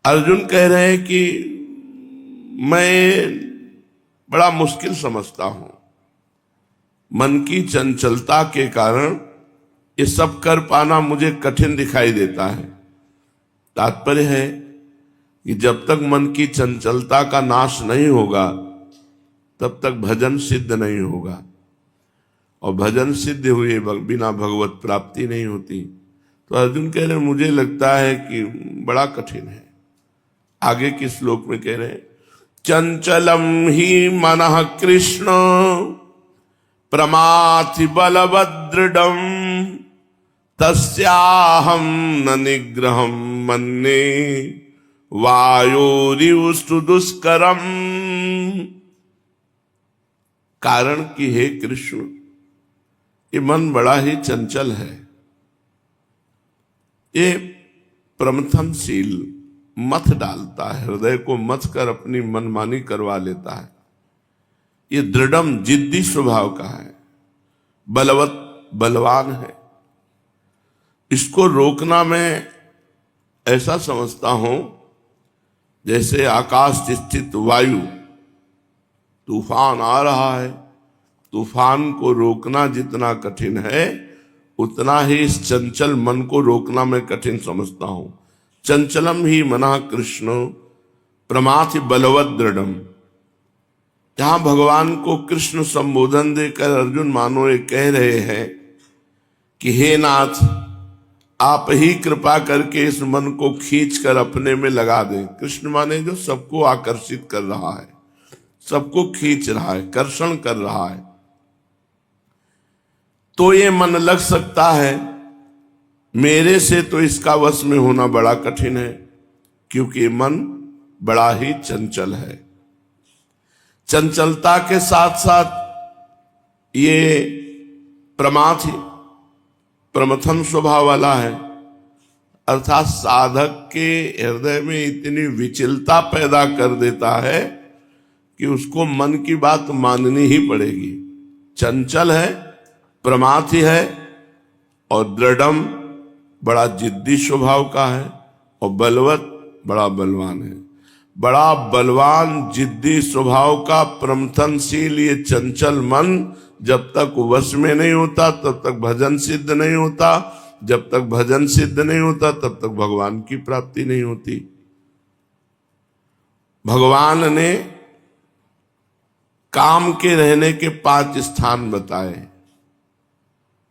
अर्जुन कह रहे हैं कि मैं बड़ा मुश्किल समझता हूं, मन की चंचलता के कारण ये सब कर पाना मुझे कठिन दिखाई देता है। तात्पर्य है कि जब तक मन की चंचलता का नाश नहीं होगा तब तक भजन सिद्ध नहीं होगा, और भजन सिद्ध हुए बिना भगवत प्राप्ति नहीं होती। तो अर्जुन कह रहे मुझे लगता है कि बड़ा कठिन है। आगे के श्लोक में कह रहे हैं, चंचलम ही मनः कृष्ण प्रमाथि बलवदृढ़म् तस्याहं न निग्रहं मन्ये वायोरिवस्तु दुष्करम। कारण कि हे कृष्ण, ये मन बड़ा ही चंचल है, ये प्रमथनशील, मथ डालता है, हृदय को मथ कर अपनी मनमानी करवा लेता है। ये दृढ़म जिद्दी स्वभाव का है, बलवत बलवान है। इसको रोकना मैं ऐसा समझता हूं जैसे आकाश स्थित वायु, तूफान आ रहा है, तूफान को रोकना जितना कठिन है उतना ही इस चंचल मन को रोकना मैं कठिन समझता हूं। चंचलम ही मनः कृष्ण प्रमाथि बलवद दृढ़म। यहां भगवान को कृष्ण संबोधन देकर अर्जुन मानो ये कह रहे हैं कि हे नाथ, आप ही कृपा करके इस मन को खींच कर अपने में लगा दें। कृष्ण माने जो सबको आकर्षित कर रहा है, सबको खींच रहा है, कर्षण कर रहा है। तो ये मन लग सकता है, मेरे से तो इसका वश में होना बड़ा कठिन है, क्योंकि मन बड़ा ही चंचल है। चंचलता के साथ साथ ये प्रमाथि, प्रमथन स्वभाव वाला है, अर्थात साधक के हृदय में इतनी विचलता पैदा कर देता है कि उसको मन की बात माननी ही पड़ेगी। चंचल है, प्रमाथि है, और दृढ़म बड़ा जिद्दी स्वभाव का है, और बलवत बड़ा बलवान है। बड़ा बलवान जिद्दी स्वभाव का प्रमथनशील ये चंचल मन जब तक वश में नहीं होता तब तक भजन सिद्ध नहीं होता, जब तक भजन सिद्ध नहीं होता तब तक भगवान की प्राप्ति नहीं होती। भगवान ने काम के रहने के 5 स्थान बताए।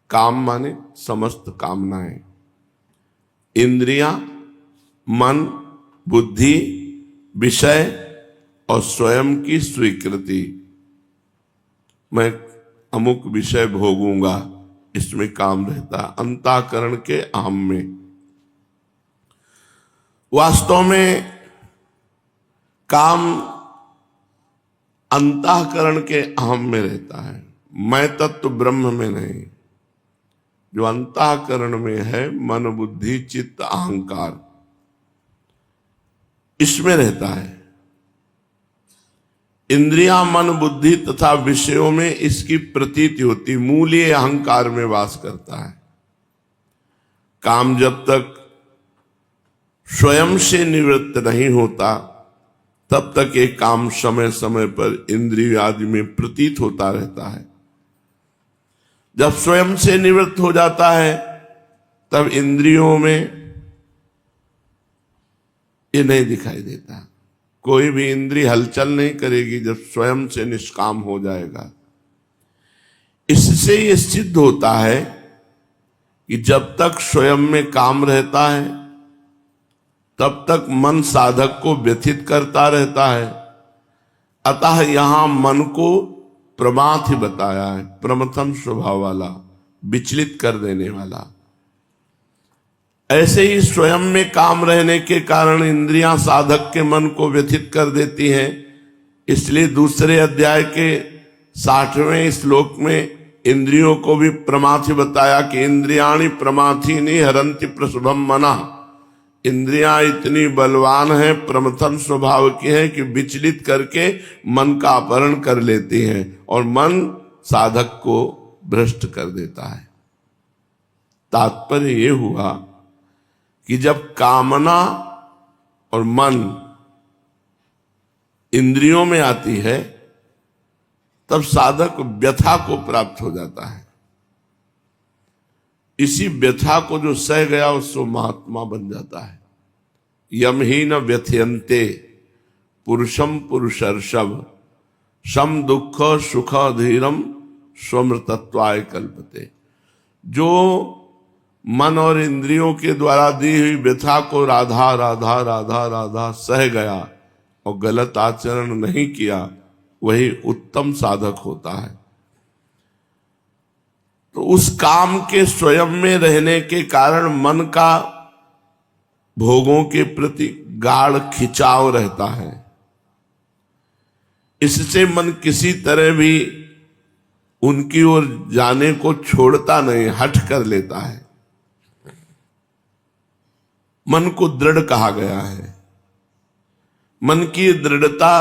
काम माने समस्त कामनाएं, इंद्रियां, मन, बुद्धि, विषय और स्वयं की स्वीकृति। मैं अमुक विषय भोगूंगा, इसमें काम रहता है, अंतःकरण के अहम में। वास्तव में काम अंतःकरण के अहम में रहता है, मैं तत्व ब्रह्म में नहीं। जो अंतःकरण में है, मन, बुद्धि, चित्त, अहंकार, इसमें रहता है। इंद्रियां, मन, बुद्धि तथा विषयों में इसकी प्रतीति होती, मूल्य अहंकार में वास करता है। काम जब तक स्वयं से निवृत्त नहीं होता तब तक ये काम समय समय पर इंद्रिय आदि में प्रतीत होता रहता है। जब स्वयं से निवृत्त हो जाता है तब इंद्रियों में ये नहीं दिखाई देता। कोई भी इंद्रिय हलचल नहीं करेगी जब स्वयं से निष्काम हो जाएगा। इससे ये सिद्ध होता है कि जब तक स्वयं में काम रहता है तब तक मन साधक को व्यथित करता रहता है। अतः यहां मन को प्रमाथि बताया है, प्रमथन स्वभाव वाला, विचलित कर देने वाला। ऐसे ही स्वयं में काम रहने के कारण इंद्रियां साधक के मन को व्यथित कर देती हैं। इसलिए दूसरे अध्याय के 60वें श्लोक में इंद्रियों को भी प्रमाथि बताया कि इंद्रियाणि प्रमाथीनि हरन्ति प्रसभम मनः। इंद्रियां इतनी बलवान हैं, प्रमथन स्वभाव की हैं कि विचलित करके मन का अपहरण कर लेती हैं और मन साधक को भ्रष्ट कर देता है। तात्पर्य ये हुआ कि जब कामना और मन इंद्रियों में आती है, तब साधक व्यथा को प्राप्त हो जाता है। इसी व्यथा को जो सह गया उसको महात्मा बन जाता है। यम ही न व्यथयन्ते पुरुषम पुरुषर्षभ सम दुख सुख धीरम स्वमृतत्वाय कल्पते। जो मन और इंद्रियों के द्वारा दी हुई व्यथा को राधा राधा राधा राधा सह गया और गलत आचरण नहीं किया, वही उत्तम साधक होता है। तो उस काम के स्वयं में रहने के कारण मन का भोगों के प्रति गाढ़ खिंचाव रहता है। इससे मन किसी तरह भी उनकी ओर जाने को छोड़ता नहीं, हट कर लेता है। मन को दृढ़ कहा गया है। मन की दृढ़ता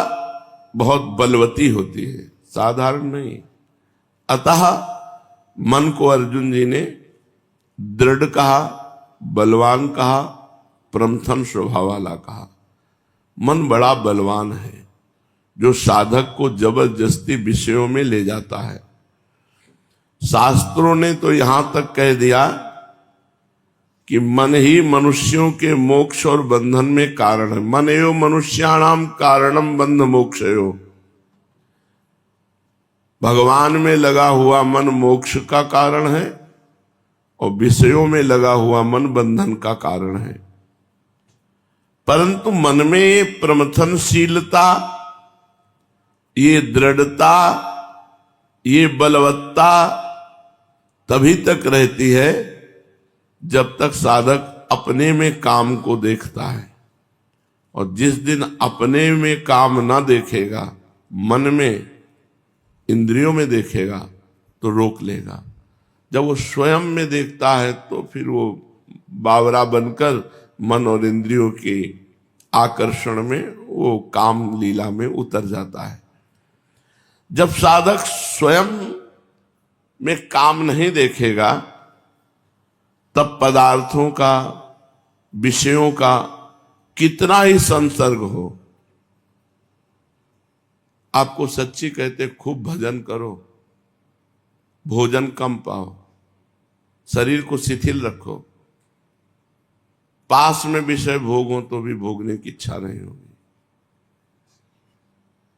बहुत बलवती होती है, साधारण नहीं। अतः मन को अर्जुन जी ने दृढ़ कहा, बलवान कहा, प्रमथन स्वभाव वाला कहा। मन बड़ा बलवान है जो साधक को जबरदस्ती विषयों में ले जाता है। शास्त्रों ने तो यहां तक कह दिया कि मन ही मनुष्यों के मोक्ष और बंधन में कारण है। मन एव मनुष्याणाम कारणम बंध मोक्षयो। भगवान में लगा हुआ मन मोक्ष का कारण है और विषयों में लगा हुआ मन बंधन का कारण है। परंतु मन में ये प्रमथनशीलता, ये दृढ़ता, ये बलवत्ता तभी तक रहती है जब तक साधक अपने में काम को देखता है। और जिस दिन अपने में काम ना देखेगा, मन में, इंद्रियों में देखेगा तो रोक लेगा। जब वो स्वयं में देखता है तो फिर वो बावरा बनकर मन और इंद्रियों के आकर्षण में वो काम लीला में उतर जाता है। जब साधक स्वयं में काम नहीं देखेगा, तब पदार्थों का, विषयों का कितना ही संसर्ग हो, आपको सच्ची कहते खूब भजन करो, भोजन कम पाओ, शरीर को शिथिल रखो, पास में विषय भोगो तो भी भोगने की इच्छा नहीं होगी।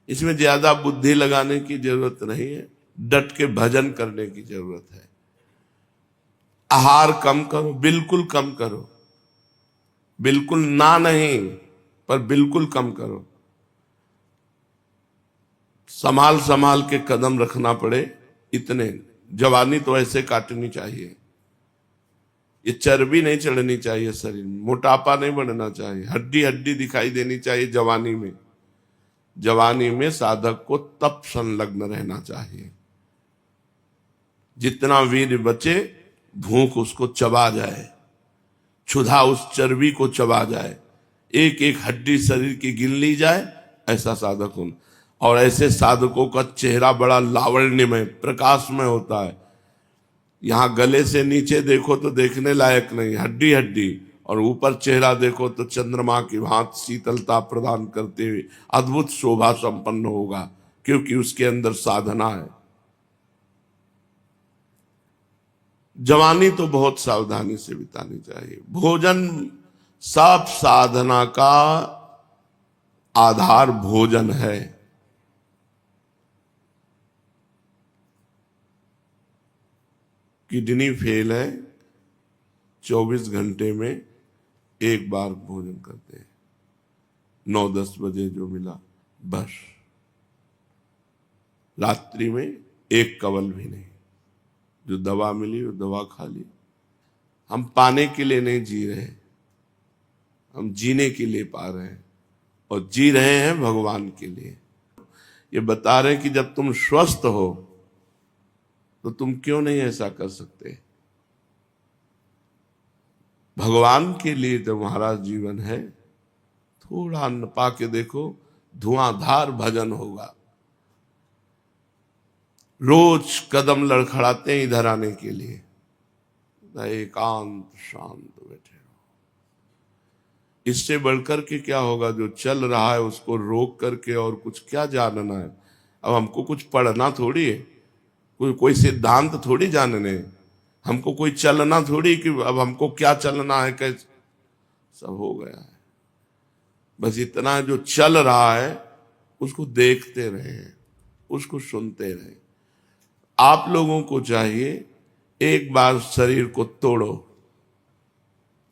इसमें ज्यादा बुद्धि लगाने की जरूरत नहीं है, डट के भजन करने की जरूरत है। आहार कम करो, बिल्कुल कम करो, बिल्कुल ना नहीं, पर बिल्कुल कम करो। संभाल संभाल के कदम रखना पड़े इतने। जवानी तो ऐसे काटनी चाहिए, ये चर्बी नहीं चढ़नी चाहिए शरीर में, मोटापा नहीं बढ़ना चाहिए, हड्डी हड्डी दिखाई देनी चाहिए जवानी में। जवानी में साधक को तप संलग्न रहना चाहिए। जितना वीर बचे, भूख उसको चबा जाए, क्षुधा उस चर्बी को चबा जाए, एक एक हड्डी शरीर की गिन ली जाए, ऐसा साधक हो। और ऐसे साधकों का चेहरा बड़ा लावण्यमय, प्रकाशमय होता है। यहां गले से नीचे देखो तो देखने लायक नहीं, हड्डी हड्डी, और ऊपर चेहरा देखो तो चंद्रमा की भांति शीतलता प्रदान करते हुए अद्भुत शोभा संपन्न होगा, क्योंकि उसके अंदर साधना है। जवानी तो बहुत सावधानी से बितानी चाहिए। भोजन, सब साधना का आधार भोजन है। किडनी फेल है, 24 घंटे में एक बार भोजन करते हैं, 9-10 बजे जो मिला बस। रात्रि में एक कवल भी नहीं, जो दवा मिली वो दवा खा ली। हम पाने के लिए नहीं जी रहे, हम जीने के लिए पा रहे हैं, और जी रहे हैं भगवान के लिए। ये बता रहे हैं कि जब तुम स्वस्थ हो तो तुम क्यों नहीं ऐसा कर सकते। भगवान के लिए तुम्हारा जीवन है, थोड़ा अन्न पा के देखो, धुआंधार भजन होगा। रोज कदम लड़खड़ाते हैं इधर आने के लिए, एकांत शांत बैठे रहो। इससे बढ़कर के क्या होगा? जो चल रहा है उसको रोक करके और कुछ क्या जानना है? अब हमको कुछ पढ़ना थोड़ी है, कोई सिद्धांत थोड़ी जानने हैं। हमको कोई चलना थोड़ी कि अब हमको क्या चलना है, कैसे। सब हो गया है। बस इतना जो चल रहा है उसको देखते रहे, उसको सुनते रहे। आप लोगों को चाहिए एक बार शरीर को तोड़ो,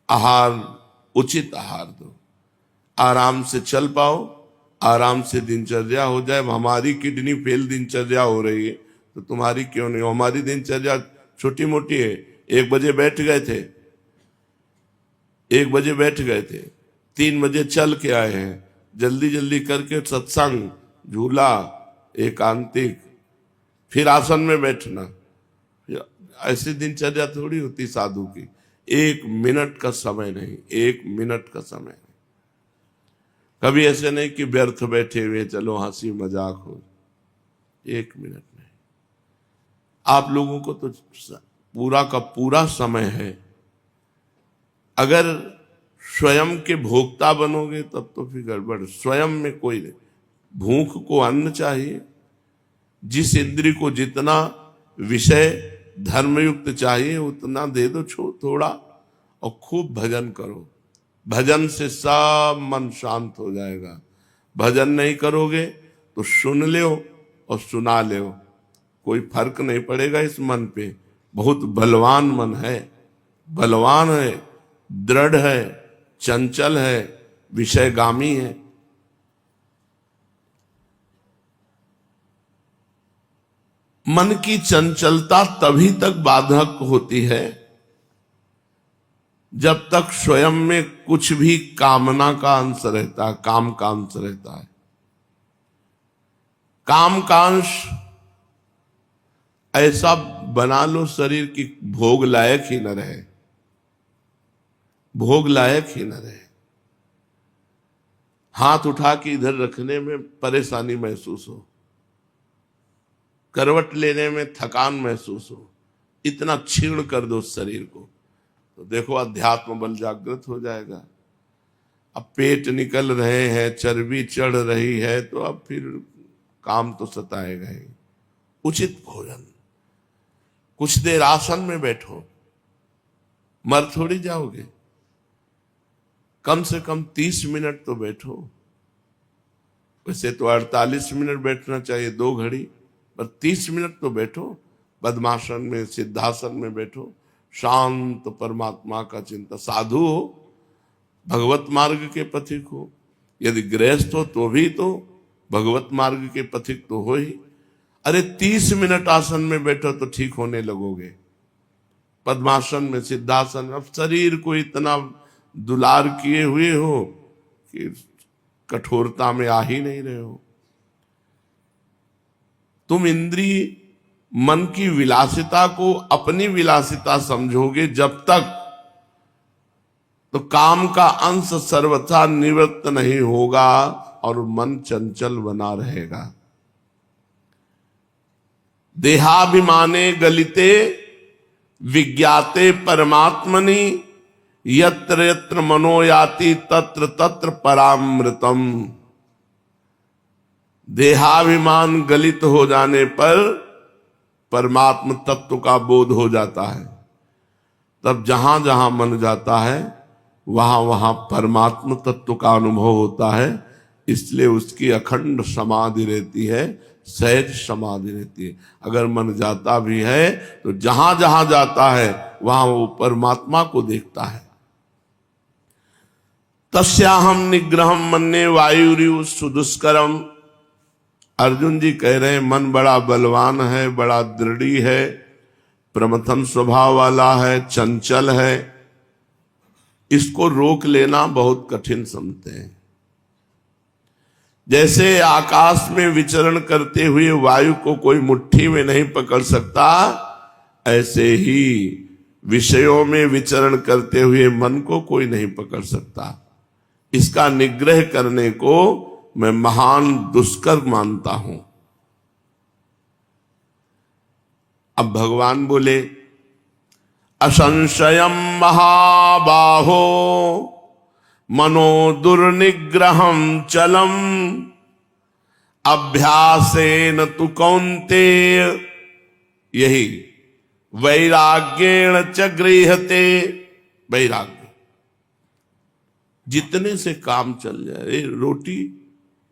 आहार, उचित आहार दो, आराम से चल पाओ, आराम से दिनचर्या हो जाए। हमारी किडनी फेल दिनचर्या हो रही है तो तुम्हारी क्यों नहीं हो? हमारी दिनचर्या छोटी मोटी है। 1 बजे बैठ गए थे, 1 बजे बैठ गए थे, 3 बजे चल के आए हैं, जल्दी जल्दी करके सत्संग, झूला, एकांतिक, फिर आसन में बैठना। ऐसी दिनचर्या थोड़ी होती साधु की। 1 मिनट का समय नहीं, 1 मिनट का समय नहीं। कभी ऐसे नहीं कि व्यर्थ बैठे हुए चलो हंसी मजाक हो, 1 मिनट नहीं। आप लोगों को तो पूरा का पूरा समय है। अगर स्वयं के भोक्ता बनोगे तब तो फिर गड़बड़। स्वयं में कोई नहीं। भूख को अन्न चाहिए, जिस इंद्री को जितना विषय धर्मयुक्त चाहिए उतना दे दो थोड़ा, और खूब भजन करो। भजन से सब मन शांत हो जाएगा। भजन नहीं करोगे तो सुन लो और सुना लो, कोई फर्क नहीं पड़ेगा इस मन पे। बहुत बलवान मन है, बलवान है, दृढ़ है, चंचल है, विषयगामी है। मन की चंचलता तभी तक बाधक होती है जब तक स्वयं में कुछ भी कामना का अंश रहता है, काम का अंश रहता है। काम का अंश ऐसा बना लो शरीर की भोग लायक ही न रहे, भोग लायक ही न रहे। हाथ उठा के इधर रखने में परेशानी महसूस हो, करवट लेने में थकान महसूस हो, इतना छीण कर दो शरीर को, तो देखो अध्यात्म बल जागृत हो जाएगा। अब पेट निकल रहे हैं, चर्बी चढ़ रही है, तो अब फिर काम तो सताएगा ही। उचित भोजन, कुछ देर आसन में बैठो, मर थोड़ी जाओगे। कम से कम 30 मिनट तो बैठो। वैसे तो 48 मिनट बैठना चाहिए, 2 घड़ी, पर 30 मिनट तो बैठो। पद्मासन में, सिद्धासन में बैठो, शांत परमात्मा का चिंता। साधु हो, भगवत मार्ग के पथिक हो, यदि गृहस्थ हो तो भी तो भगवत मार्ग के पथिक तो हो ही। अरे 30 मिनट आसन में बैठो तो ठीक होने लगोगे। पद्मासन में, सिद्धासन में, अब शरीर को इतना दुलार किए हुए हो कि कठोरता में आ ही नहीं रहे हो। तुम इंद्रिय मन की विलासिता को अपनी विलासिता समझोगे जब तक, तो काम का अंश सर्वथा निवृत्त नहीं होगा और मन चंचल बना रहेगा। देहाभिमाने गलिते विज्ञाते परमात्मनि, यत्र यत्र मनो याति तत्र तत्र परामृतम। देहाभिमान गलित हो जाने पर परमात्म तत्व का बोध हो जाता है। तब जहां जहां मन जाता है वहां वहां परमात्म तत्व का अनुभव होता है। इसलिए उसकी अखंड समाधि रहती है, सहज समाधि रहती है। अगर मन जाता भी है तो जहां जहां जाता है वहां वो परमात्मा को देखता है। तस्याहम निग्रहम मन्ये वायुरिव सुदुष्करम। अर्जुन जी कह रहे हैं मन बड़ा बलवान है, बड़ा दृढ़ी है, प्रमथन स्वभाव वाला है, चंचल है। इसको रोक लेना बहुत कठिन समझते हैं। जैसे आकाश में विचरण करते हुए वायु को कोई मुट्ठी में नहीं पकड़ सकता, ऐसे ही विषयों में विचरण करते हुए मन को कोई नहीं पकड़ सकता। इसका निग्रह करने को मैं महान दुष्कर मानता हूं। अब भगवान बोले, असंशयम महाबाहो मनो दुर्निग्रहम चलम अभ्यासेन तु कौन्तेय, यही वैराग्येण च गृह्यते। वैराग्य, जितने से काम चल जाए, रोटी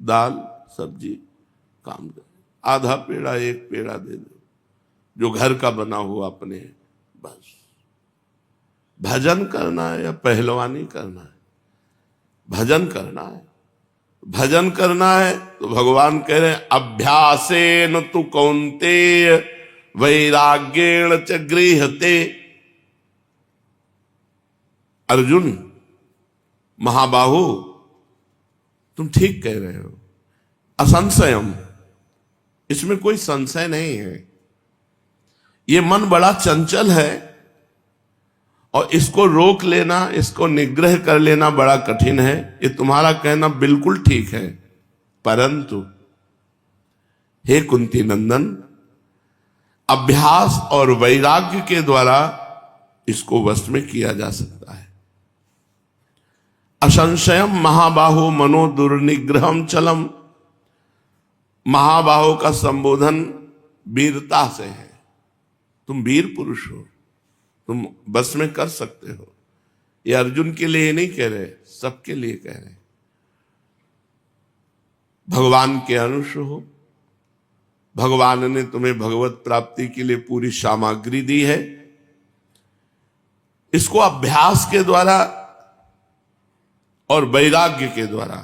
दाल सब्जी काम जाए, आधा पेड़ा एक पेड़ा दे दो जो घर का बना हुआ अपने, बस। भजन करना है या पहलवानी करना है? भजन करना है। भजन करना है तो भगवान कह रहे हैं अभ्यासेन तु कौन्तेय वैराग्येण च गृह्यते। अर्जुन महाबाहु, तुम ठीक कह रहे हो, असंशयम, इसमें कोई संशय नहीं है। ये मन बड़ा चंचल है और इसको रोक लेना, इसको निग्रह कर लेना बड़ा कठिन है। ये तुम्हारा कहना बिल्कुल ठीक है, परंतु हे कुंती नंदन, अभ्यास और वैराग्य के द्वारा इसको वश में किया जा सकता है। असंशयम महाबाहो मनो दुर्निग्रहम चलम। महाबाहो का संबोधन वीरता से है। तुम वीर पुरुष हो, तुम बस में कर सकते हो। ये अर्जुन के लिए नहीं कह रहे, सबके लिए कह रहे। भगवान के अंश हो, भगवान ने तुम्हें भगवत प्राप्ति के लिए पूरी सामग्री दी है। इसको अभ्यास के द्वारा और वैराग्य के द्वारा,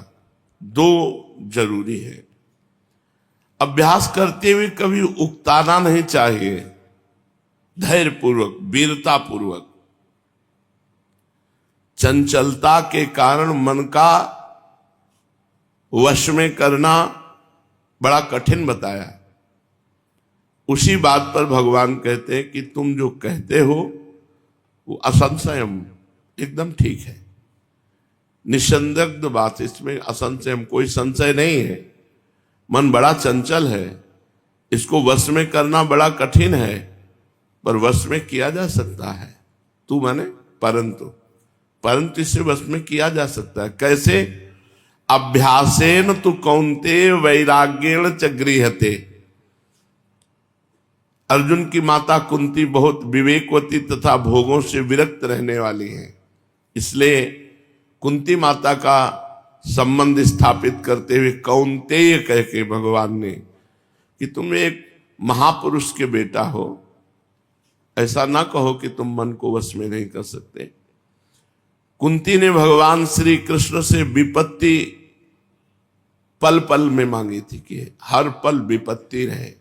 दो जरूरी है। अभ्यास करते हुए कभी उकताना नहीं चाहिए, धैर्य पूर्वक, वीरता पूर्वक। चंचलता के कारण मन का वश में करना बड़ा कठिन बताया। उसी बात पर भगवान कहते हैं कि तुम जो कहते हो वो असंशयम, एकदम ठीक है, निसंदिग्ध बात, इसमें असंशयम, कोई संशय नहीं है। मन बड़ा चंचल है, इसको वश में करना बड़ा कठिन है, पर वश में किया जा सकता है। तू माने परंतु इसे वश में किया जा सकता है। कैसे? अभ्यासेन तु कौन्तेय वैराग्येण च गृह्यते। अर्जुन की माता कुंती बहुत विवेकवती तथा भोगों से विरक्त रहने वाली हैं, इसलिए कुंती माता का संबंध स्थापित करते हुए कौन्तेय कह के भगवान ने कि तुम एक महापुरुष के बेटा हो, ऐसा ना कहो कि तुम मन को वश में नहीं कर सकते। कुंती ने भगवान श्री कृष्ण से विपत्ति पल पल में मांगी थी कि हर पल विपत्ति रहे।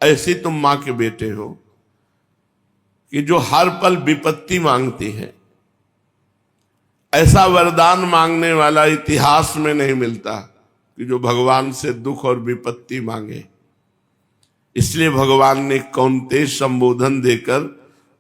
ऐसी तुम मां के बेटे हो कि जो हर पल विपत्ति मांगती है। ऐसा वरदान मांगने वाला इतिहास में नहीं मिलता कि जो भगवान से दुख और विपत्ति मांगे। इसलिए भगवान ने कौन्तेय संबोधन देकर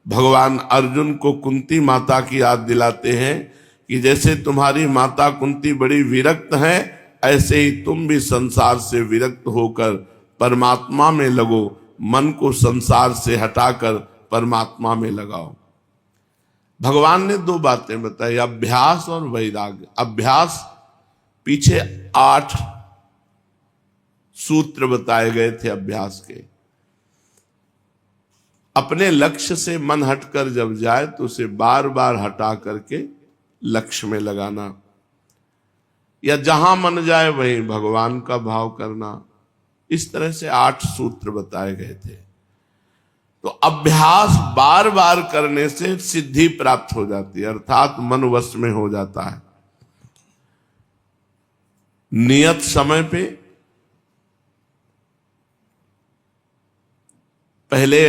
भगवान अर्जुन को कुंती माता की याद दिलाते हैं कि जैसे तुम्हारी माता कुंती बड़ी विरक्त है, ऐसे ही तुम भी संसार से विरक्त होकर परमात्मा में लगो। मन को संसार से हटाकर परमात्मा में लगाओ। भगवान ने दो बातें बताई, अभ्यास और वैराग्य। अभ्यास, पीछे 8 सूत्र बताए गए थे अभ्यास के। अपने लक्ष्य से मन हटकर जब जाए तो उसे बार बार हटा करके लक्ष्य में लगाना, या जहां मन जाए वहीं भगवान का भाव करना। इस तरह से 8 सूत्र बताए गए थे। तो अभ्यास बार बार करने से सिद्धि प्राप्त हो जाती है, अर्थात मन वश में हो जाता है। नियत समय पे, पहले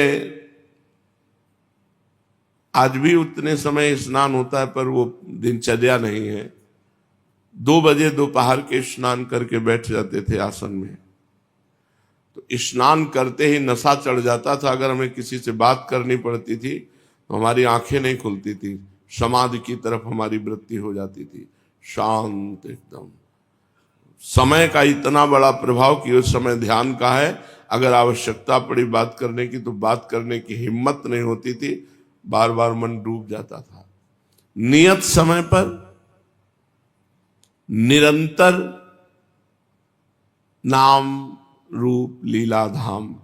आज भी उतने समय स्नान होता है, पर वो दिनचर्या नहीं है। 2 बजे दोपहर के स्नान करके बैठ जाते थे आसन में। तो स्नान करते ही नशा चढ़ जाता था। अगर हमें किसी से बात करनी पड़ती थी तो हमारी आंखें नहीं खुलती थी, समाधि की तरफ हमारी वृत्ति हो जाती थी, शांत एकदम। समय का इतना बड़ा प्रभाव कि उस समय ध्यान का है। अगर आवश्यकता पड़ी बात करने की तो बात करने की हिम्मत नहीं होती थी, बार बार मन डूब जाता था। नियत समय पर निरंतर नाम रूप लीला धाम।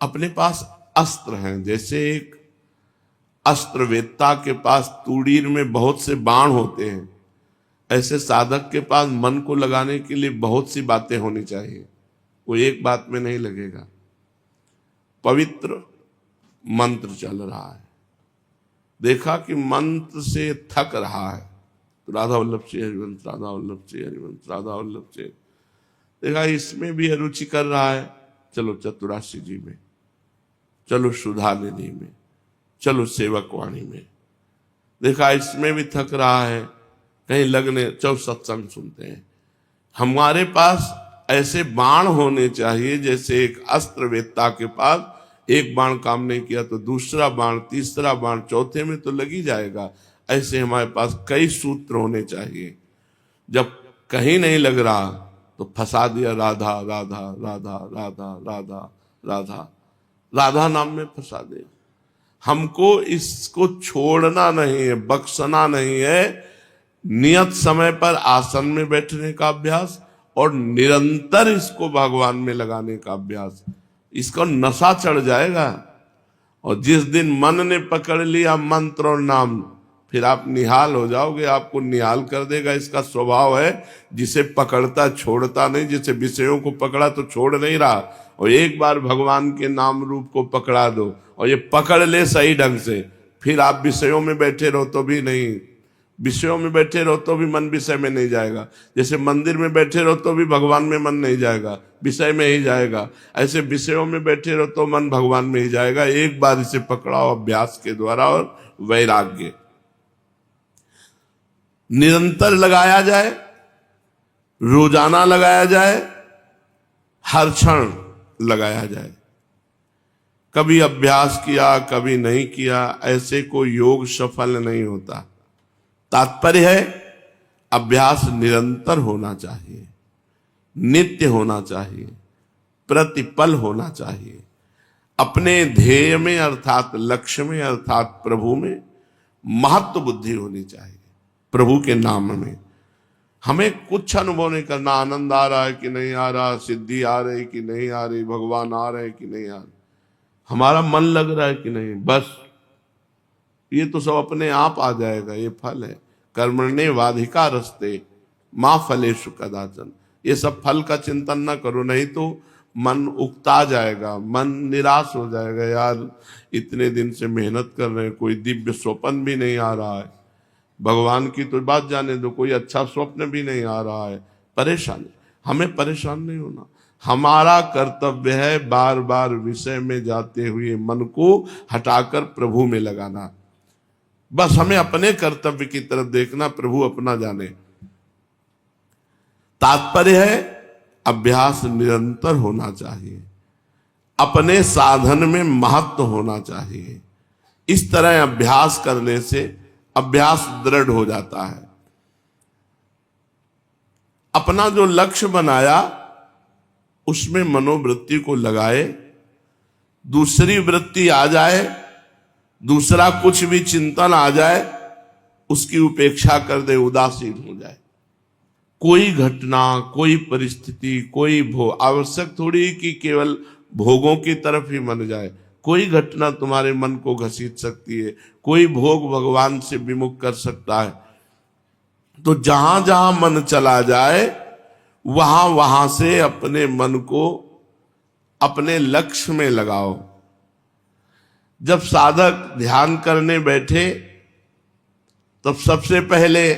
अपने पास अस्त्र हैं, जैसे एक अस्त्रवेत्ता के पास तूड़ीर में बहुत से बाण होते हैं, ऐसे साधक के पास मन को लगाने के लिए बहुत सी बातें होनी चाहिए। वो एक बात में नहीं लगेगा। पवित्र मंत्र चल रहा है, देखा कि मंत्र से थक रहा है तो राधा वल्लभ से हरिवंश, राधा वल्लभ से हरिवंश, राधा वल्लभ से, देखा इसमें भी अरुचि कर रहा है, चलो चतुराशी जी में, चलो सुधा निधि में, चलो सेवक वाणी में। देखा इसमें भी थक रहा है, कहीं लगने चलो सत्संग सुनते हैं। हमारे पास ऐसे बाण होने चाहिए, जैसे एक अस्त्रवेत्ता के पास एक बाण काम नहीं किया तो दूसरा बाण, तीसरा बाण, चौथे में तो लगी जाएगा। ऐसे हमारे पास कई सूत्र होने चाहिए। जब कहीं नहीं लग रहा तो फंसा दिया राधा राधा राधा राधा राधा राधा, राधा नाम में फंसा दिया। हमको इसको छोड़ना नहीं है, बख्शना नहीं है। नियत समय पर आसन में बैठने का अभ्यास और निरंतर इसको भगवान में लगाने का अभ्यास, इसको नशा चढ़ जाएगा। और जिस दिन मन ने पकड़ लिया मंत्र और नाम, फिर आप निहाल हो जाओगे, आपको निहाल कर देगा। इसका स्वभाव है, जिसे पकड़ता छोड़ता नहीं। जैसे विषयों को पकड़ा तो छोड़ नहीं रहा, और एक बार भगवान के नाम रूप को पकड़ा दो और ये पकड़ ले सही ढंग से, फिर आप विषयों में बैठे रहो तो भी नहीं, विषयों में बैठे रहो तो भी मन विषय में नहीं जाएगा। जैसे मंदिर में बैठे रहो तो भी भगवान में मन नहीं जाएगा, विषय में ही जाएगा। ऐसे विषयों में बैठे रहो तो मन भगवान में ही जाएगा। एक बार इसे पकड़ाओ अभ्यास के द्वारा और वैराग्य निरंतर लगाया जाए, रोजाना लगाया जाए, हर क्षण लगाया जाए। कभी अभ्यास किया कभी नहीं किया, ऐसे कोई योग सफल नहीं होता। तात्पर्य है अभ्यास निरंतर होना चाहिए, नित्य होना चाहिए, प्रतिपल होना चाहिए। अपने ध्येय में अर्थात लक्ष्य में अर्थात प्रभु में महत्व बुद्धि होनी चाहिए। प्रभु के नाम में हमें कुछ अनुभव नहीं करना, आनंद आ रहा है कि नहीं आ रहा, सिद्धि आ रही कि नहीं आ रही, भगवान आ रहे कि नहीं आ रहे, हमारा मन लग रहा है कि नहीं, बस ये तो सब अपने आप आ जाएगा। ये फल है, कर्मण्ये वाधिका रस्ते माँ फलेषु कदाचन। ये सब फल का चिंतन न करो, नहीं तो मन उकता जाएगा, मन निराश हो जाएगा। यार इतने दिन से मेहनत कर रहे हैं, कोई दिव्य स्वप्न भी नहीं आ रहा है, भगवान की तो बात जाने दो, कोई अच्छा स्वप्न भी नहीं आ रहा है, परेशान। हमें परेशान नहीं होना। हमारा कर्तव्य है बार बार विषय में जाते हुए मन को हटाकर प्रभु में लगाना। बस हमें अपने कर्तव्य की तरफ देखना, प्रभु अपना जाने। तात्पर्य है अभ्यास निरंतर होना चाहिए, अपने साधन में महत्व होना चाहिए। इस तरह अभ्यास करने से अभ्यास दृढ़ हो जाता है। अपना जो लक्ष्य बनाया उसमें मनोवृत्ति को लगाए, दूसरी वृत्ति आ जाए, दूसरा कुछ भी चिंतन आ जाए, उसकी उपेक्षा कर दे, उदासीन हो जाए। कोई घटना, कोई परिस्थिति, कोई भोग, आवश्यक थोड़ी कि केवल भोगों की तरफ ही मन जाए। कोई घटना तुम्हारे मन को घसीट सकती है, कोई भोग भगवान से विमुख कर सकता है। तो जहां जहां मन चला जाए वहां वहां से अपने मन को अपने लक्ष्य में लगाओ। जब साधक ध्यान करने बैठे तब सबसे पहले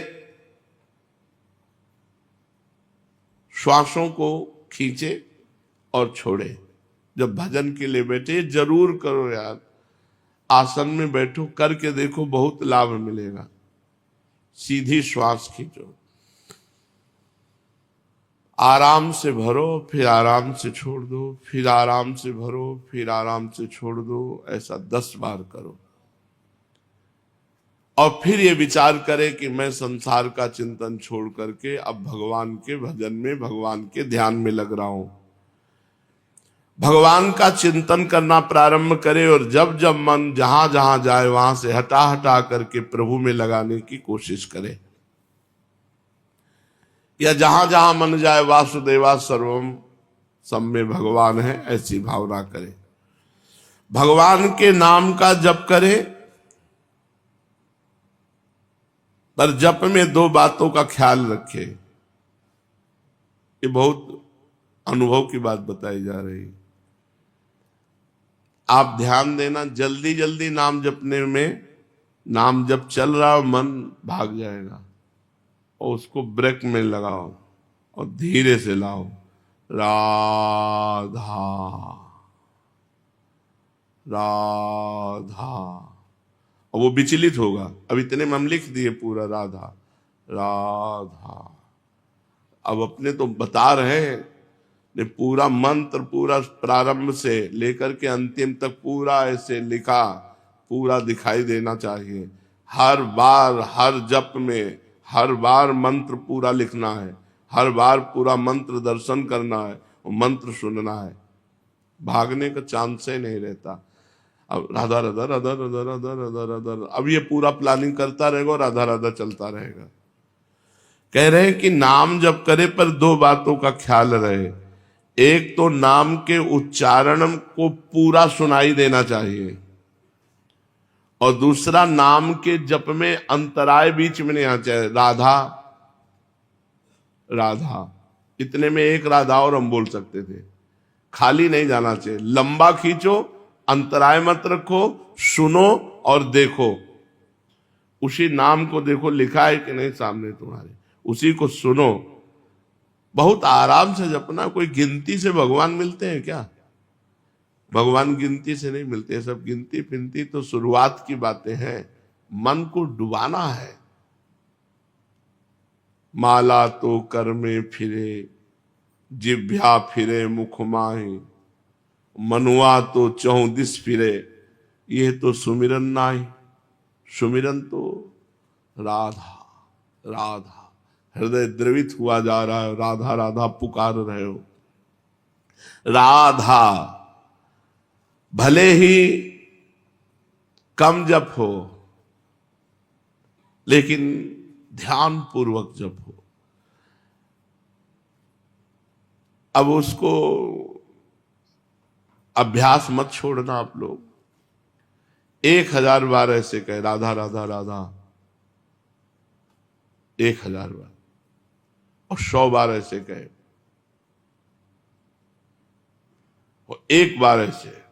श्वासों को खींचे और छोड़े। जब भजन के लिए बैठे जरूर करो यार, आसन में बैठो, करके देखो, बहुत लाभ मिलेगा। सीधी श्वास खींचो, आराम से भरो, फिर आराम से छोड़ दो, फिर आराम से भरो, फिर आराम से छोड़ दो। ऐसा 10 बार करो और फिर ये विचार करे कि मैं संसार का चिंतन छोड़ करके अब भगवान के भजन में, भगवान के ध्यान में लग रहा हूं। भगवान का चिंतन करना प्रारंभ करे और जब जब मन जहां जहां जाए वहां से हटा हटा करके प्रभु में लगाने की कोशिश करे। या जहां जहां मन जाए वासुदेवा सर्वम, सब में भगवान है, ऐसी भावना करे। भगवान के नाम का जप करे, पर जप में दो बातों का ख्याल रखे। ये बहुत अनुभव की बात बताई जा रही। आप ध्यान देना, जल्दी जल्दी नाम जपने में, नाम जब चल रहा हो मन भाग जाएगा, और उसको ब्रेक में लगाओ और धीरे से लाओ। राधा राधा, और वो विचलित होगा। अब इतने में हम लिख दिए पूरा राधा राधा। अब अपने तो बता रहे हैं, ने पूरा मंत्र पूरा प्रारंभ से लेकर के अंतिम तक पूरा ऐसे लिखा, पूरा दिखाई देना चाहिए। हर बार हर जप में हर बार मंत्र पूरा लिखना है, हर बार पूरा मंत्र दर्शन करना है और मंत्र सुनना है। भागने का चांस ही नहीं रहता। अब राधा राधा राधा राधा राधा राधा राधा, अब ये पूरा प्लानिंग करता रहेगा और राधा राधा चलता रहेगा। कह रहे हैं कि नाम जप करे पर दो बातों का ख्याल रहे। एक तो नाम के उच्चारण को पूरा सुनाई देना चाहिए, और दूसरा नाम के जप में अंतराय बीच में नहीं आना चाहिए। राधा राधा, इतने में एक राधा और हम बोल सकते थे। खाली नहीं जाना चाहिए, लंबा खींचो, अंतराय मत रखो, सुनो और देखो। उसी नाम को देखो लिखा है कि नहीं सामने तुम्हारे, उसी को सुनो। बहुत आराम से जपना। कोई गिनती से भगवान मिलते हैं क्या? भगवान गिनती से नहीं मिलते। सब गिनती फिनती तो शुरुआत की बातें हैं। मन को डुबाना है। माला तो कर में फिरे, जिभ्या फिरे मुख माही, मनुआ तो चौदिस फिरे, ये तो सुमिरन नाई। सुमिरन तो राधा राधा, हृदय द्रवित हुआ जा रहा है, राधा राधा पुकार रहे हो। राधा भले ही कम जप हो, लेकिन ध्यान पूर्वक जप हो। अब उसको अभ्यास मत छोड़ना आप लोग। 1000 बार ऐसे कहे राधा राधा राधा, 1000 बार, और 100 बार ऐसे कहे, और 1 बार ऐसे।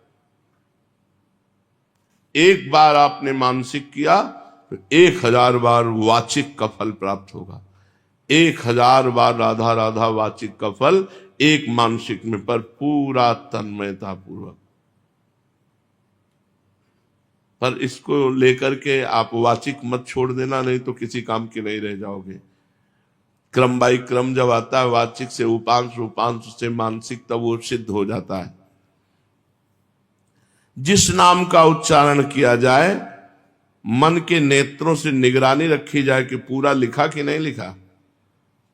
एक बार आपने मानसिक किया तो 1000 बार वाचिक का फल प्राप्त होगा। 1000 बार राधा राधा वाचिक का फल एक मानसिक में, पर पूरा तन्मयता पूर्वक। पर इसको लेकर के आप वाचिक मत छोड़ देना, नहीं तो किसी काम के नहीं रह जाओगे। क्रम बाई क्रम जब आता है, वाचिक से उपांश, उपांश से मानसिक, तब वो सिद्ध हो जाता है। जिस नाम का उच्चारण किया जाए, मन के नेत्रों से निगरानी रखी जाए कि पूरा लिखा कि नहीं लिखा।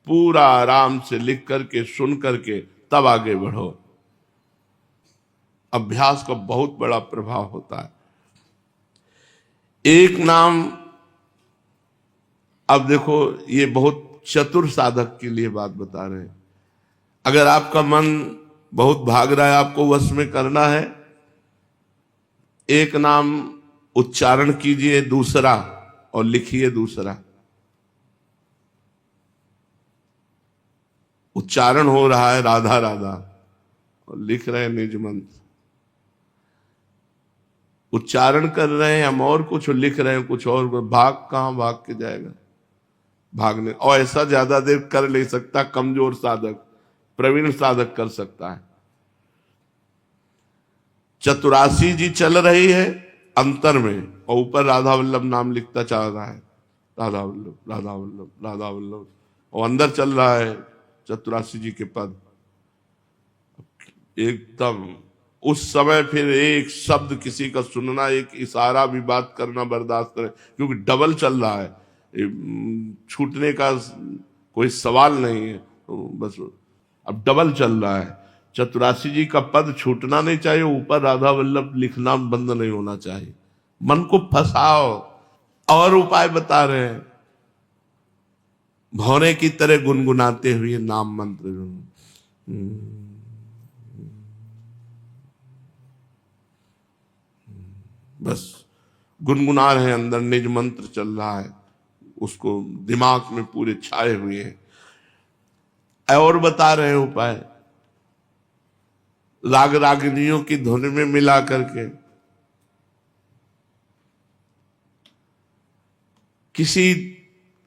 पूरा आराम से लिख करके सुन करके तब आगे बढ़ो। अभ्यास का बहुत बड़ा प्रभाव होता है। एक नाम, अब देखो ये बहुत चतुर साधक के लिए बात बता रहे हैं। अगर आपका मन बहुत भाग रहा है, आपको वश में करना है, एक नाम उच्चारण कीजिए दूसरा और लिखिए दूसरा। उच्चारण हो रहा है राधा राधा और लिख रहे हैं निज मंत्र। उच्चारण कर रहे हैं हम और कुछ, लिख रहे हैं कुछ और। भाग कहां भाग के जाएगा? भागने और ऐसा ज्यादा देर कर नहीं सकता। कमजोर साधक, प्रवीण साधक कर सकता है। चतुरासी जी चल रही है अंतर में, और ऊपर राधा वल्लभ नाम लिखता चल रहा है। राधा वल्लभ राधा वल्लभ राधा वल्लभ, और अंदर चल रहा है चतुरासी जी के पद एकदम। उस समय फिर एक शब्द किसी का सुनना, एक इशारा भी बात करना बर्दाश्त करें, क्योंकि डबल चल रहा है। छूटने का कोई सवाल नहीं है, तो बस अब डबल चल रहा है। चतुरासी जी का पद छूटना नहीं चाहिए, ऊपर राधा वल्लभ लिखना बंद नहीं होना चाहिए। मन को फंसाओ। और उपाय बता रहे हैं। भौरे की तरह गुनगुनाते हुए नाम मंत्र। बस गुनगुना रहे हैं, अंदर निज मंत्र चल रहा है, उसको दिमाग में पूरे छाए हुए हैं। और बता रहे हैं उपाय, राग रागिनियों की धुन में मिला करके,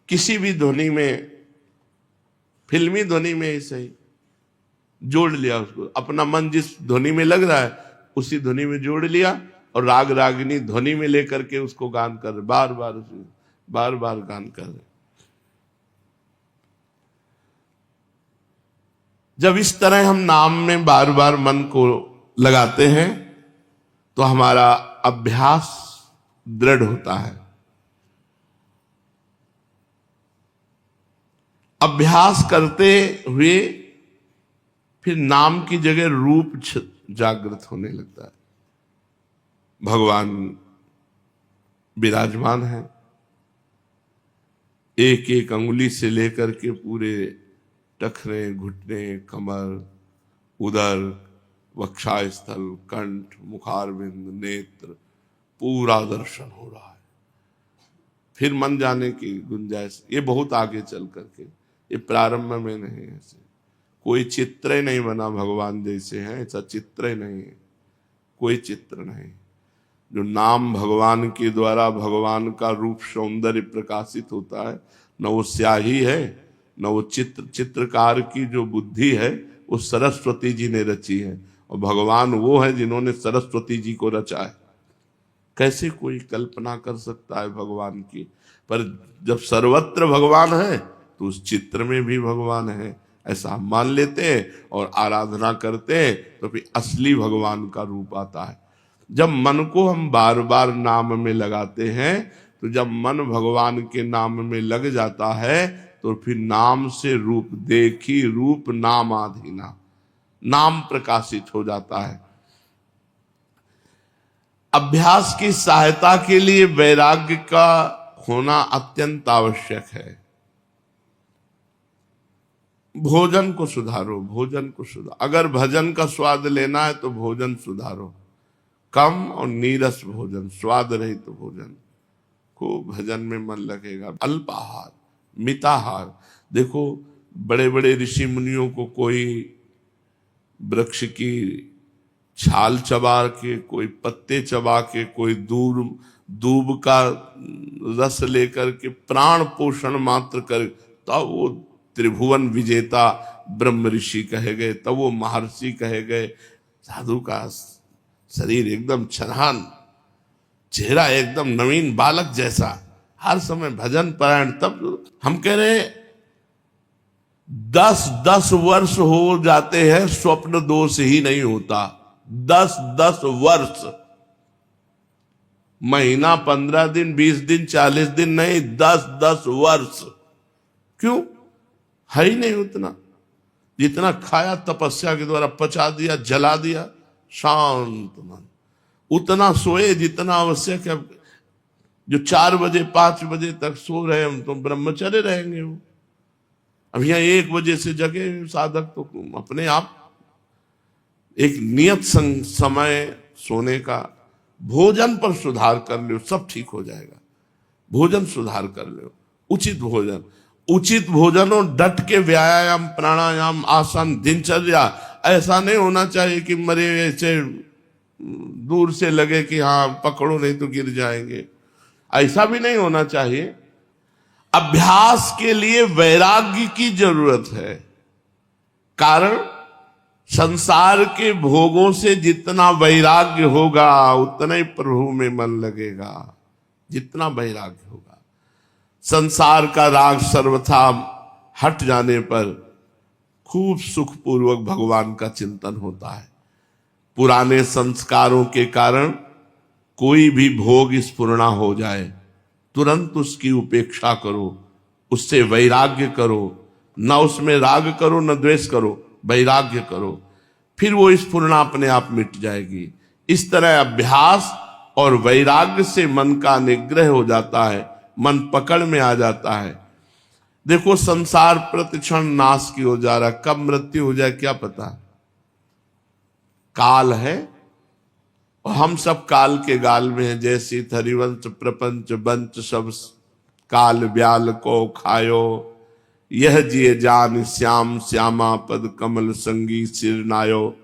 किसी भी ध्वनि में, फिल्मी ध्वनि में ऐसे ही जोड़ लिया उसको, अपना मन जिस ध्वनि में लग रहा है उसी ध्वनि में जोड़ लिया और राग रागिनी ध्वनि में लेकर के उसको गान कर रहे, बार बार गान कर रहे। जब इस तरह हम नाम में बार बार मन को लगाते हैं तो हमारा अभ्यास दृढ़ होता है। अभ्यास करते हुए फिर नाम की जगह रूप जागृत होने लगता है। भगवान विराजमान है, एक एक अंगुली से लेकर के पूरे टखने, घुटने, कमर, उदर, वक्षास्थल, कंठ, मुखारविंद, नेत्र, पूरा दर्शन हो रहा है। फिर मन जाने की गुंजाइश, ये बहुत आगे चल करके, ये प्रारंभ में नहीं। ऐसे कोई चित्र ही नहीं बना भगवान जैसे हैं, ऐसा चित्र ही नहीं है, कोई चित्र नहीं। जो नाम भगवान के द्वारा भगवान का रूप सौंदर्य प्रकाशित होता है, न वो स्याही है, न वो चित्रकार की जो बुद्धि है वो सरस्वती जी ने रची है, और भगवान वो है जिन्होंने सरस्वती जी को रचा है। कैसे कोई कल्पना कर सकता है भगवान की? पर जब सर्वत्र भगवान है तो उस चित्र में भी भगवान है, ऐसा हम मान लेते हैं और आराधना करते हैं, तो फिर असली भगवान का रूप आता है। जब मन को हम बार बार नाम में लगाते हैं, तो जब मन भगवान के नाम में लग जाता है तो फिर नाम से रूप देखी, रूप नाम आधीना, नाम प्रकाशित हो जाता है। अभ्यास की सहायता के लिए वैराग्य का होना अत्यंत आवश्यक है। भोजन को सुधारो, भोजन को सुधारो। अगर भजन का स्वाद लेना है तो भोजन सुधारो, कम और नीरस भोजन, स्वाद रहित तो भोजन को, भजन में मन लगेगा। अल्पाहार, मिताहार। देखो बड़े बड़े ऋषि मुनियों को कोई वृक्ष की छाल चबा के, कोई पत्ते चबा के, कोई दूब का रस लेकर के प्राण पोषण मात्र कर, तब वो त्रिभुवन विजेता ब्रह्म ऋषि कहे गए, तब वो महर्षि कहे गए। साधु का शरीर एकदम छनान, चेहरा एकदम नवीन बालक जैसा, हर समय भजन परायण। तब हम कह रहे 10 वर्ष हो जाते हैं, स्वप्न दोष ही नहीं होता। 10 वर्ष, महीना, 15 दिन, 20 दिन, 40 दिन नहीं, 10 वर्ष। क्यों? है ही नहीं उतना। जितना खाया तपस्या के द्वारा पचा दिया, जला दिया, शांत मन। उतना सोए जितना आवश्यक है। जो 4 बजे 5 बजे तक सो रहे हम तो ब्रह्मचर्य रहेंगे। वो अब यहाँ 1 बजे से जगे साधक तो अपने आप एक नियत समय सोने का। भोजन पर सुधार कर लो, सब ठीक हो जाएगा। भोजन सुधार कर लो, उचित भोजन, उचित भोजन और डट के व्यायाम, प्राणायाम, आसन, दिनचर्या। ऐसा नहीं होना चाहिए कि मरे ऐसे दूर से लगे कि हाँ पकड़ो नहीं तो गिर जाएंगे, ऐसा भी नहीं होना चाहिए। अभ्यास के लिए वैराग्य की जरूरत है। कारण संसार के भोगों से जितना वैराग्य होगा उतना ही प्रभु में मन लगेगा। जितना वैराग्य होगा, संसार का राग सर्वथा हट जाने पर खूब सुखपूर्वक भगवान का चिंतन होता है। पुराने संस्कारों के कारण कोई भी भोग स्फुरना हो जाए, तुरंत उसकी उपेक्षा करो, उससे वैराग्य करो। न उसमें राग करो न द्वेष करो, वैराग्य करो, फिर वो स्फुरना अपने आप मिट जाएगी। इस तरह अभ्यास और वैराग्य से मन का निग्रह हो जाता है, मन पकड़ में आ जाता है। देखो संसार प्रतिक्षण नाश की हो जा रहा, कब मृत्यु हो जाए क्या पता। काल है और हम सब काल के गाल में हैं। जैसे हरिवंश प्रपंच बंच सब काल ब्याल को खायो, यह जिए जान श्याम श्यामा पद कमल संगी सिरनायो।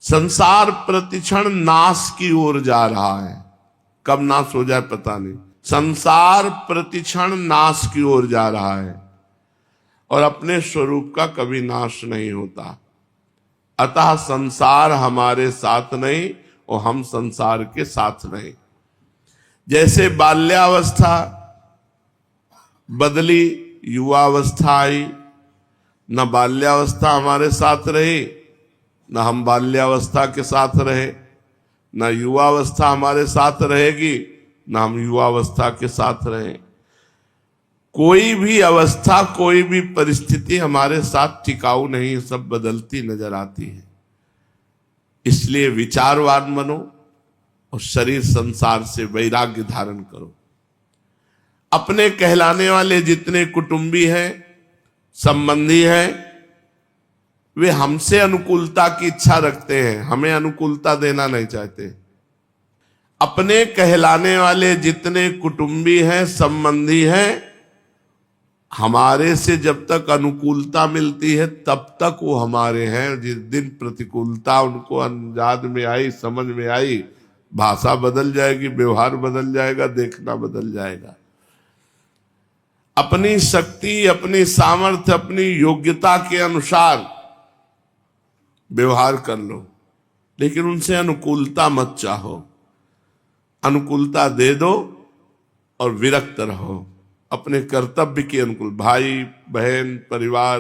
संसार प्रतिक्षण नाश की ओर जा रहा है, कब नाश हो जाए पता नहीं। संसार प्रतिक्षण नाश की ओर जा रहा है और अपने स्वरूप का कभी नाश नहीं होता। अतः संसार हमारे साथ नहीं और हम संसार के साथ नहीं। जैसे बाल्यावस्था बदली, युवावस्था आई, न बाल्यावस्था हमारे साथ रही न हम बाल्यावस्था के साथ रहे, न युवावस्था हमारे साथ रहेगी न हम युवावस्था के साथ रहे। कोई भी अवस्था कोई भी परिस्थिति हमारे साथ टिकाऊ नहीं, सब बदलती नजर आती है। इसलिए विचारवान बनो और शरीर संसार से वैराग्य धारण करो। अपने कहलाने वाले जितने कुटुंबी हैं, संबंधी हैं, वे हमसे अनुकूलता की इच्छा रखते हैं, हमें अनुकूलता देना नहीं चाहते। अपने कहलाने वाले जितने कुटुंबी हैं, संबंधी हैं, हमारे से जब तक अनुकूलता मिलती है तब तक वो हमारे हैं। जिस दिन प्रतिकूलता उनको अंदाज में आई, समझ में आई, भाषा बदल जाएगी, व्यवहार बदल जाएगा, देखना बदल जाएगा। अपनी शक्ति, अपनी सामर्थ्य, अपनी योग्यता के अनुसार व्यवहार कर लो, लेकिन उनसे अनुकूलता मत चाहो। अनुकूलता दे दो और विरक्त रहो। अपने कर्तव्य के अनुकूल, भाई बहन परिवार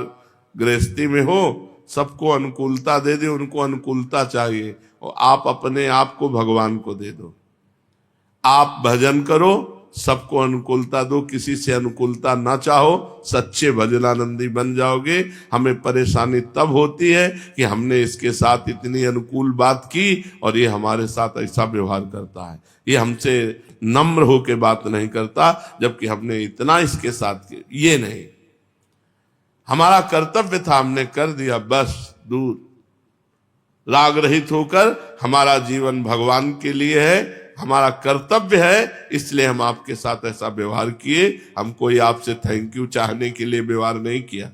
गृहस्थी में हो, सबको अनुकूलता दे दे, उनको अनुकूलता चाहिए और आप अपने आप को भगवान को दे दो। आप भजन करो, सबको अनुकूलता दो, किसी से अनुकूलता ना चाहो, सच्चे भजनानंदी बन जाओगे। हमें परेशानी तब होती है कि हमने इसके साथ इतनी अनुकूल बात की और ये हमारे साथ ऐसा व्यवहार करता है, ये हमसे नम्र होके बात नहीं करता, जबकि हमने इतना इसके साथ किया। ये नहीं, हमारा कर्तव्य था, हमने कर दिया, बस दूर। राग रहित होकर हमारा जीवन भगवान के लिए है, हमारा कर्तव्य है, इसलिए हम आपके साथ ऐसा व्यवहार किए। हम कोई आपसे थैंक यू चाहने के लिए व्यवहार नहीं किया।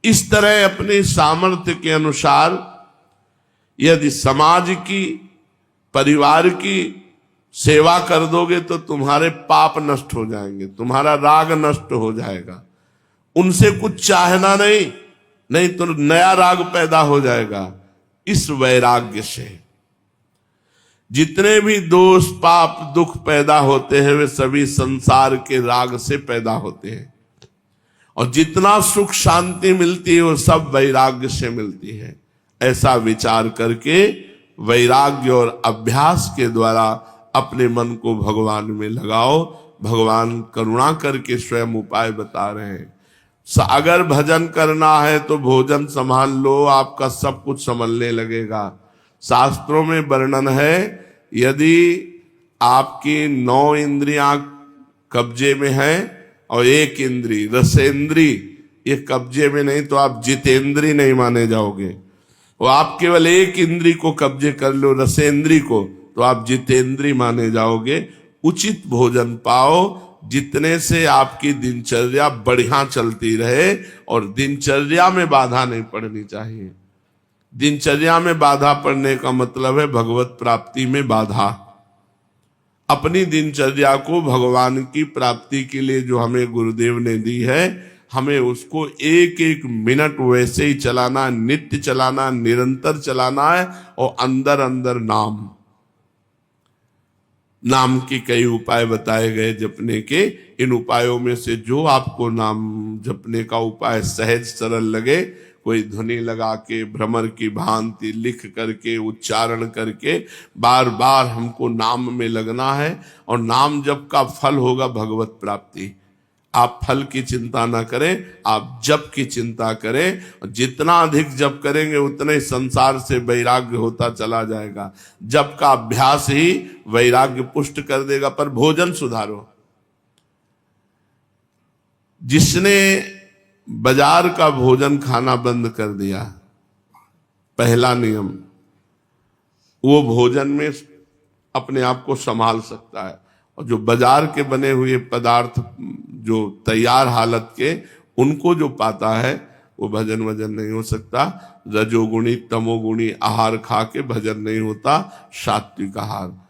इस तरह अपने सामर्थ्य के अनुसार यदि समाज की, परिवार की सेवा कर दोगे तो तुम्हारे पाप नष्ट हो जाएंगे, तुम्हारा राग नष्ट हो जाएगा। उनसे कुछ चाहना नहीं, नहीं तो नया राग पैदा हो जाएगा। इस वैराग्य से जितने भी दोष पाप दुख पैदा होते हैं वे सभी संसार के राग से पैदा होते हैं, और जितना सुख शांति मिलती है वो सब वैराग्य से मिलती है। ऐसा विचार करके वैराग्य और अभ्यास के द्वारा अपने मन को भगवान में लगाओ। भगवान करुणा करके स्वयं उपाय बता रहे हैं। अगर भजन करना है तो भोजन संभाल लो, आपका सब कुछ संभलने लगेगा। शास्त्रों में वर्णन है, यदि आपकी 9 इंद्रियां कब्जे में है और 1 इंद्री रसेंद्री ये कब्जे में नहीं तो आप जितेंद्री नहीं माने जाओगे। और आप केवल 1 इंद्री को कब्जे कर लो, रसेंद्री को, तो आप जितेंद्री माने जाओगे। उचित भोजन पाओ, जितने से आपकी दिनचर्या बढ़िया चलती रहे, और दिनचर्या में बाधा नहीं पड़नी चाहिए। दिनचर्या में बाधा पड़ने का मतलब है भगवत प्राप्ति में बाधा। अपनी दिनचर्या को भगवान की प्राप्ति के लिए जो हमें गुरुदेव ने दी है, हमें उसको 1-1 मिनट वैसे ही चलाना, नित्य चलाना, निरंतर चलाना है। और अंदर अंदर नाम के कई उपाय बताए गए जपने के। इन उपायों में से जो आपको नाम जपने का उपाय सहज सरल लगे, कोई ध्वनि लगा के, भ्रमर की भांति लिख करके, उच्चारण करके बार बार हमको नाम में लगना है। और नाम जप का फल होगा भगवत प्राप्ति। आप फल की चिंता ना करें, आप जप की चिंता करें। जितना अधिक जप करेंगे उतना ही संसार से वैराग्य होता चला जाएगा। जप का अभ्यास ही वैराग्य पुष्ट कर देगा। पर भोजन सुधारो, जिसने बाजार का भोजन खाना बंद कर दिया, पहला नियम, वो भोजन में अपने आप को संभाल सकता है। और जो बाजार के बने हुए पदार्थ, जो तैयार हालत के, उनको जो पाता है वो भजन वजन नहीं हो सकता। रजोगुणी तमोगुणी आहार खा के भजन नहीं होता। सात्विक आहार,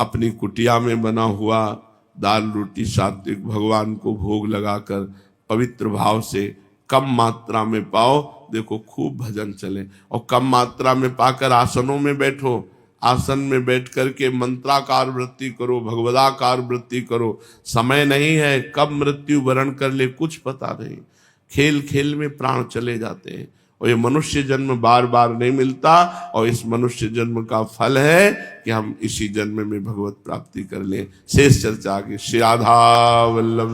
अपनी कुटिया में बना हुआ दाल रोटी सात्विक भगवान को भोग लगाकर पवित्र भाव से कम मात्रा में पाओ, देखो खूब भजन चले। और कम मात्रा में पाकर आसनों में बैठो, आसन में बैठ करके मंत्राकार वृत्ति करो, भगवदाकार वृत्ति करो। समय नहीं है, कब मृत्यु वरण कर ले कुछ पता नहीं। खेल खेल में प्राण चले जाते हैं और ये मनुष्य जन्म बार बार नहीं मिलता। और इस मनुष्य जन्म का फल है कि हम इसी जन्म में भगवत प्राप्ति कर लें। शेष चर्चा आगे। श्री राधा वल्लभ।